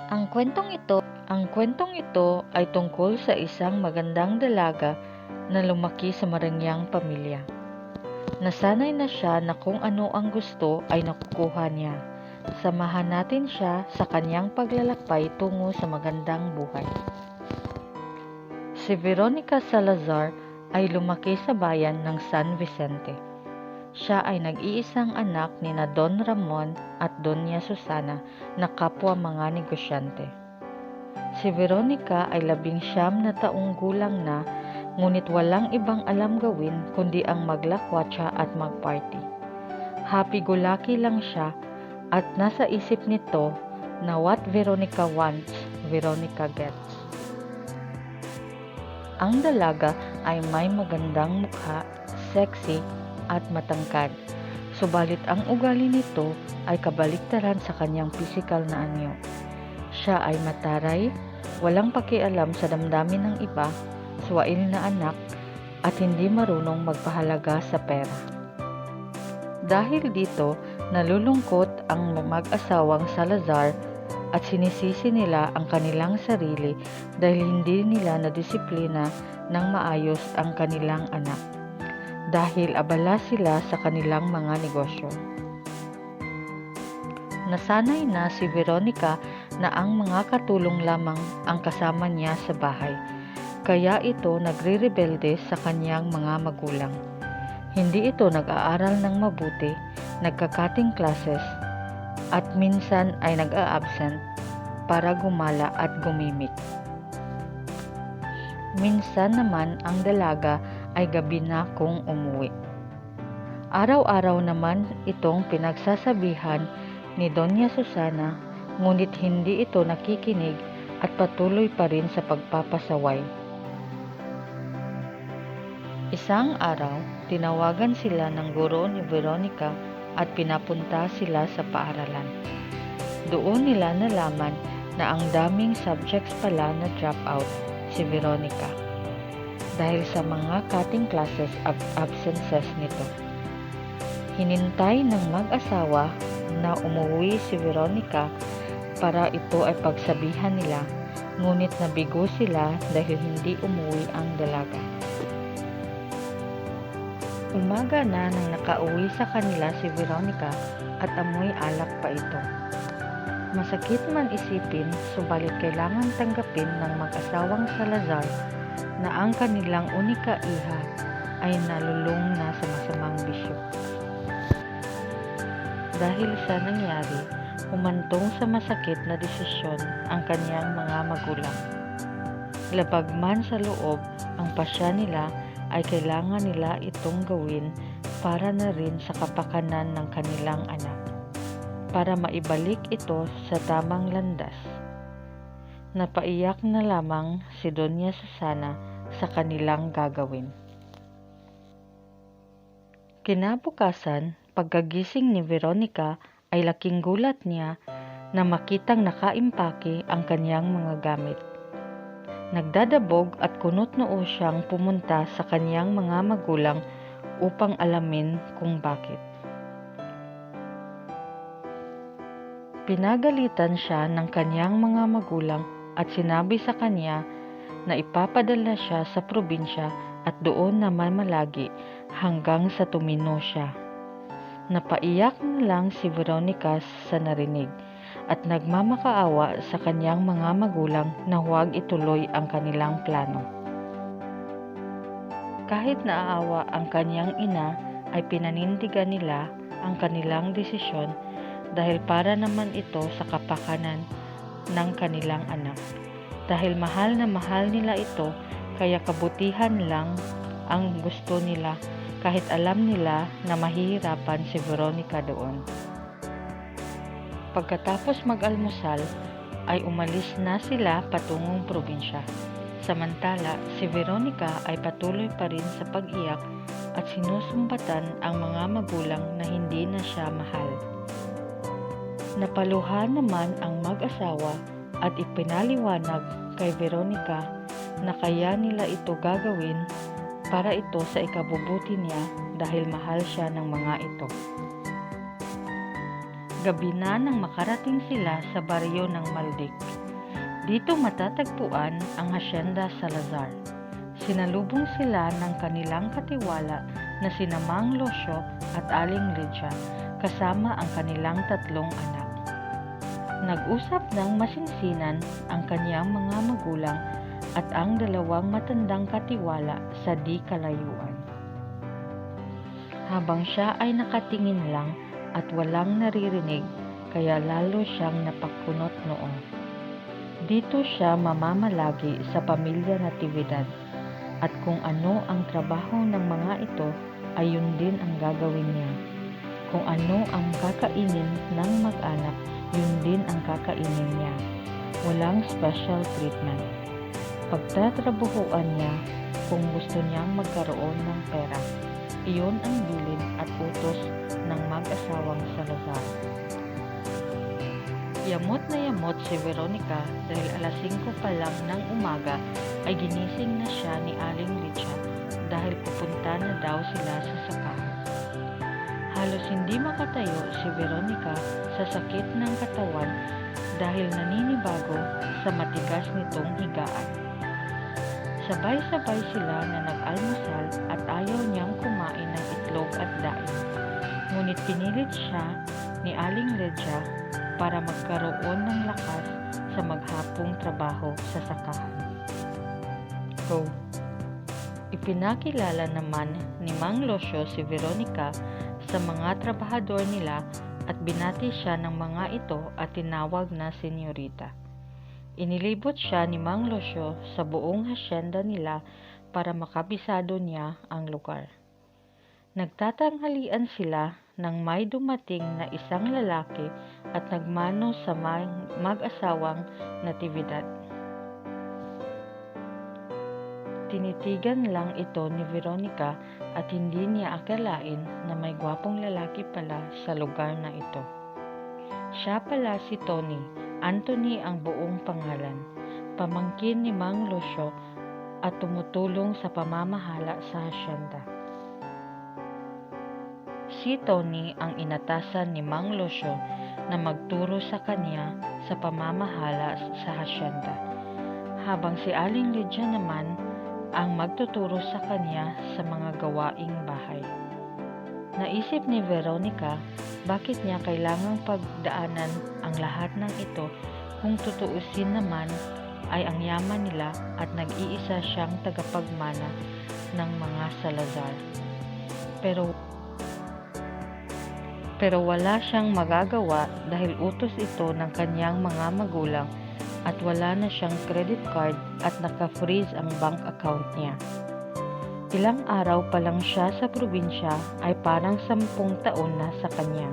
Ang kwentong ito ay tungkol sa isang magandang dalaga na lumaki sa marangyang pamilya. Nasanay na siya na kung ano ang gusto ay nakukuha niya. Samahan natin siya sa kanyang paglalakbay tungo sa magandang buhay. Si Veronica Salazar ay lumaki sa bayan ng San Vicente. Siya ay nag-iisang anak ni na Don Ramon at Doña Susana na kapwa mga negosyante. Si Veronica ay 19 na taong gulang na, ngunit walang ibang alam gawin kundi ang maglakwatsa at magparty. Happy-go-lucky lang siya at nasa isip nito na what Veronica wants, Veronica gets. Ang dalaga ay may magandang mukha, sexy at matangkad. Subalit ang ugali nito ay kabaliktaran sa kanyang pisikal na anyo. Siya ay mataray, walang pakialam sa damdamin ng iba, swail na anak, at hindi marunong magpahalaga sa pera. Dahil dito, nalulungkot ang mag-asawang Salazar at sinisisi nila ang kanilang sarili dahil hindi nila nadisiplina ng maayos ang kanilang anak. Dahil abala sila sa kanilang mga negosyo. Nasanay na si Veronica na ang mga katulong lamang ang kasama niya sa bahay, kaya ito nagre-rebelde sa kanyang mga magulang. Hindi ito nag-aaral ng mabuti, nagka-cutting classes, at minsan ay nag-a-absent para gumala at gumimik. Minsan naman ang dalaga ay gabi na kung umuwi. Araw-araw naman itong pinagsasabihan ni Doña Susana, ngunit hindi ito nakikinig at patuloy pa rin sa pagpapasaway. Isang araw, tinawagan sila ng guro ni Veronica at pinapunta sila sa paaralan. Doon nila nalaman na ang daming subjects pala na drop out si Veronica dahil sa mga cutting classes at absences nito. Hinintay ng mag-asawa na umuwi si Veronica para ito ay pagsabihan nila, ngunit nabigo sila dahil hindi umuwi ang dalaga. Umaga na nang nakauwi sa kanila si Veronica at amoy alak pa ito. Masakit man isipin, subalit kailangan tanggapin ng mag-asawang Salazar na ang kanilang unika iha ay nalulung na sa masamang bisyo. Dahil sa nangyari, humantong sa masakit na desisyon ang kanyang mga magulang. Labag man sa loob, ang pasya nila ay kailangan nila itong gawin para na rin sa kapakanan ng kanilang anak, para maibalik ito sa tamang landas. Napaiyak na lamang si Doña Susana sa kanilang gagawin. Kinabukasan, pagkagising ni Veronica ay laking gulat niya na makitang nakaimpake ang kanyang mga gamit. Nagdadabog at kunot-noo siyang pumunta sa kanyang mga magulang upang alamin kung bakit. Pinagalitan siya ng kanyang mga magulang at sinabi sa kanya na ipapadala siya sa probinsya at doon na mamalagi hanggang sa tumino siya. Napaiyak na lang si Veronica sa narinig at nagmamakaawa sa kanyang mga magulang na huwag ituloy ang kanilang plano. Kahit naaawa ang kanyang ina ay pinanindigan nila ang kanilang desisyon dahil para naman ito sa kapakanan ng kanilang anak. Dahil mahal na mahal nila ito, kaya kabutihan lang ang gusto nila kahit alam nila na mahihirapan si Veronica doon. Pagkatapos mag-almusal, ay umalis na sila patungong probinsya. Samantala, si Veronica ay patuloy pa rin sa pag-iyak at sinusumbatan ang mga magulang na hindi na siya mahal. Napaluha naman ang mag-asawa at ipinaliwanag kay Veronica na kaya nila ito gagawin para ito sa ikabubuti niya dahil mahal siya ng mga ito. Gabi na nang makarating sila sa baryo ng Maldik. Dito matatagpuan ang Hacienda Salazar. Sinalubong sila ng kanilang katiwala na sina Mang Lucio at Aling Lydia kasama ang kanilang 3 anak. Nag-usap ng masinsinan ang kanyang mga magulang at ang 2 matandang katiwala sa di kalayuan. Habang siya ay nakatingin lang at walang naririnig, kaya lalo siyang napakunot noo. Dito siya mamamalagi sa pamilya Natividad, at kung ano ang trabaho ng mga ito ay yun din ang gagawin niya. Kung ano ang kakainin ng mag-anak, yun din ang kakainin niya. Walang special treatment. Pagtatrabahuan niya kung gusto niyang magkaroon ng pera. Iyon ang bilin at utos ng mag-asawang Salazar. Yamot na yamot si Veronica dahil alas 5 pa lang ng umaga ay ginising na siya ni Aling Lydia dahil pupunta na daw sila sa sakahan. Halos hindi makatayo si Veronica sa sakit ng katawan dahil naninibago sa matigas nitong higaan. Sabay-sabay sila na nag-almusal at ayaw niyang kumain ng itlog at daing. Ngunit pinilit siya ni Aling Lydia para magkaroon ng lakas sa maghapong trabaho sa sakahan. Ipinakilala naman ni Mang Lucio si Veronica sa mga trabahador nila at binati siya ng mga ito at tinawag na senyorita. Inilibot siya ni Mang Lucio sa buong hasyenda nila para makabisado niya ang lugar. Nagtatanghalian sila nang may dumating na isang lalaki at nagmano sa mag-asawang Natividad. Tinitigan lang ito ni Veronica at hindi niya akalain na may gwapong lalaki pala sa lugar na ito. Siya pala si Tony, Anthony ang buong pangalan, pamangkin ni Mang Lucio at tumutulong sa pamamahala sa hasyenda. Si Tony ang inatasan ni Mang Lucio na magturo sa kanya sa pamamahala sa hasyenda, habang si Aling Lydia naman ang magtuturo sa kanya sa mga gawaing bahay. Naisip ni Veronica bakit niya kailangang pagdaanan ang lahat ng ito kung tutuusin naman ay ang yaman nila at nag-iisa siyang tagapagmana ng mga Salazar. Pero wala siyang magagawa dahil utos ito ng kanyang mga magulang at wala na siyang credit card at naka-freeze ang bank account niya. Ilang araw pa lang siya sa probinsya ay parang 10 taon na sa kanya.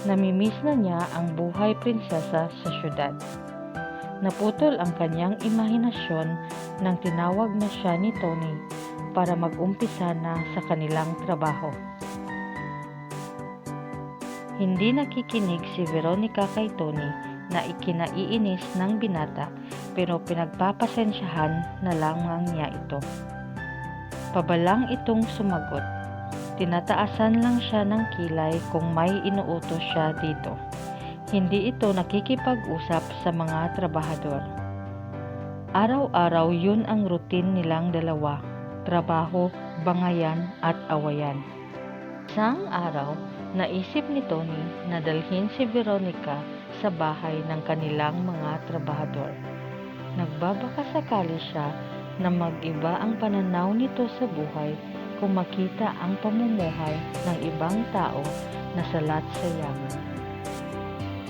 Namimiss na niya ang buhay prinsesa sa syudad. Naputol ang kanyang imahinasyon nang tinawag na siya ni Tony para mag-umpisa na sa kanilang trabaho. Hindi nakikinig si Veronica kay Tony na ikinaiinis ng binata pero pinagpapasensyahan na lamang niya ito. Pabalang itong sumagot. Tinataasan lang siya ng kilay kung may inuutos siya dito. Hindi ito nakikipag-usap sa mga trabahador. Araw-araw yun ang routine nilang dalawa. Trabaho, bangayan at awayan. Isang araw, naisip ni Tony na dalhin si Veronica sa bahay ng kanilang mga trabahador. Nagbabakasakali siya na mag-iba ang pananaw nito sa buhay kung makita ang pamumuhay ng ibang tao na salat sa yaman.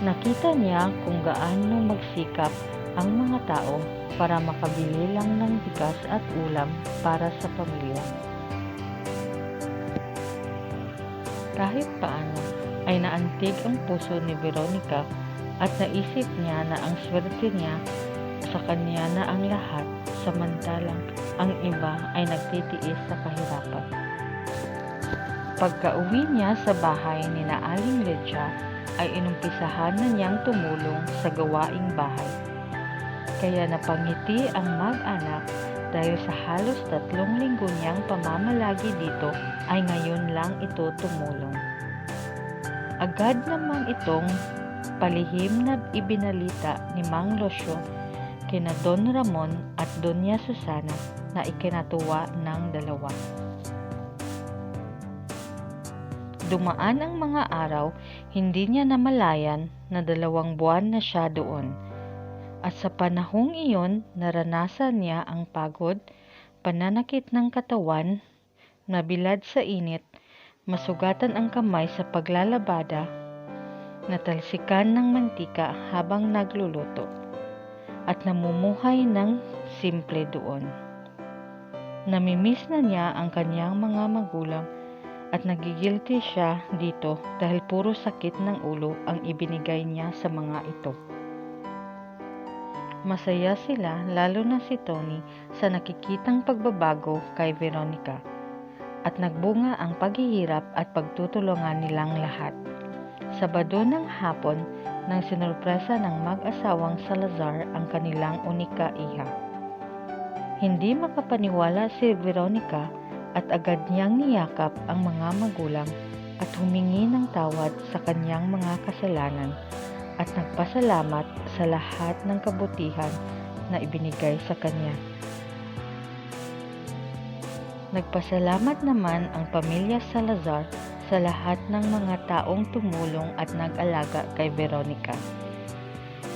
Nakita niya kung gaano magsikap ang mga tao para makabili lang ng bigas at ulam para sa pamilya. Kahit paano ay naantig ang puso ni Veronica at naisip niya na ang swerte niya sa kanya na ang lahat, samantalang ang iba ay nagtitiis sa kahirapan. Pagka-uwi niya sa bahay ni Aling Lydia ay inumpisahan na niyang tumulong sa gawaing bahay. Kaya napangiti ang mag-anak dahil sa halos 3 linggo niyang pamamalagi dito ay ngayon lang ito tumulong. Agad naman itong palihim na ibinalita ni Mang Lucio kina Don Ramon at Doña Susana na ikinatuwa ng dalawa. Dumaan ang mga araw, hindi niya namalayan na 2 buwan na siya doon. At sa panahong iyon, naranasan niya ang pagod, pananakit ng katawan, nabilad sa init, masugatan ang kamay sa paglalabada, natalsikan ng mantika habang nagluluto, at namumuhay ng simple doon. Namimiss na niya ang kanyang mga magulang at nagigilty siya dito dahil puro sakit ng ulo ang ibinigay niya sa mga ito. Masaya sila, lalo na si Tony, sa nakikitang pagbabago kay Veronica, at nagbunga ang paghihirap at pagtutulungan nilang lahat. Sabado ng hapon nang sinurpresa ng mag-asawang Salazar ang kanilang unika iha. Hindi makapaniwala si Veronica at agad niyang niyakap ang mga magulang at humingi ng tawad sa kanyang mga kasalanan at nagpasalamat sa lahat ng kabutihan na ibinigay sa kanya. Nagpasalamat naman ang pamilya Salazar sa lahat ng mga taong tumulong at nag-alaga kay Veronica.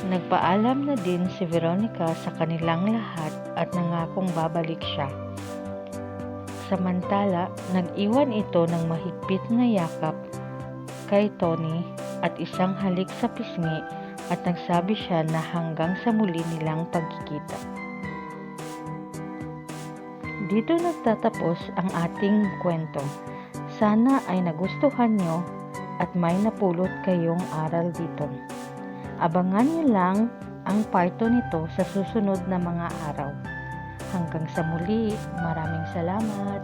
Nagpaalam na din si Veronica sa kanilang lahat at nangakong babalik siya. Samantala, nag-iwan ito ng mahigpit na yakap kay Tony at isang halik sa pisngi at nagsabi siya na hanggang sa muli nilang pagkikita. Dito nagtatapos ang ating kwento. Sana ay nagustuhan nyo at may napulot kayong aral dito. Abangan nyo lang ang part 2 nito sa susunod na mga araw. Hanggang sa muli, maraming salamat!